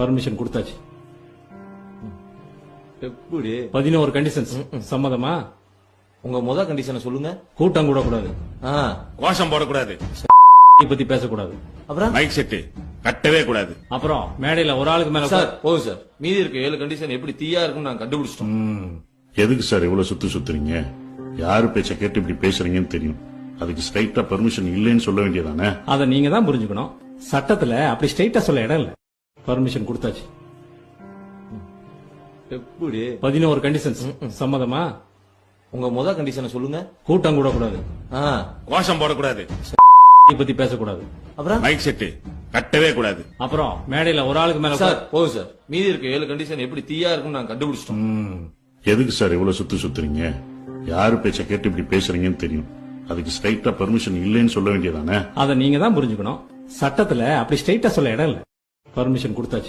Permission கொடுத்தாச்சு. எப்படி 11 conditions. சம்மதமா? உங்க முத கண்டிஷனை சொல்லுங்க. கூட்டம் கூட கூடாது, ஆ, கோஷம் போடக்கூடாது, பத்தி பேசக்கூடாது, அப்புறம் மைக் செட்டு கட்டவே கூடாது. அப்புறம் மேடையில ஒரு ஆளுக்கு மேல சார் போதும் சார். மீதி இருக்க 7 கண்டிஷன் எப்படி தீயா இருக்குன்னு நாங்க கண்டுபிடிச்சிட்டோம். எதுக்கு சார் இவ்வளவு சுத்துறீங்க? யாரு பேச்ச கேட்டு இப்படி பேசுறீங்கன்னு தெரியும். அதுக்கு ஸ்ட்ரைட்டா பெர்மிஷன் இல்லைன்னு சொல்ல வேண்டியதானே? அத நீங்க தான் புரிஞ்சுக்கணும். சட்டத்துல அப்படி ஸ்ட்ரைட்டா சொல்ல இடம் இல்ல. பர்மிஷன் கொடுத்தாச்சு. எப்படி 11 கண்டிஷன்ஸ். சம்மதமா? உங்க முத கண்டிஷனை சொல்லுங்க. கூட்டம் கூட கூடாது, ஆ, கோஷம் போடக்கூடாது, பத்தி பேசக்கூடாது, அப்புறம் மைக் செட்டு கட்டவே கூடாது. அப்புறம் மேடையில ஒரு ஆளுக்கு மேல சார் போதும் சார். மீதி இருக்க 7 கண்டிஷன் எப்படி தீயா இருக்குன்னு நாங்க கண்டுபிடிச்சிட்டோம். எதுக்கு சார் இவ்வளவு சுத்துறீங்க? யாரு பேச்ச கேட்டு இப்படி பேசுறீங்கன்னு தெரியும். அதுக்கு ஸ்ட்ரைட்டா பெர்மிஷன் இல்லைன்னு சொல்ல வேண்டியதானே? அத நீங்க தான் புரிஞ்சுக்கணும். சட்டத்துல அப்படி ஸ்ட்ரைட்டா சொல்ல இடம் இல்ல. பர்மிஷன் கொடுத்தாச்சு.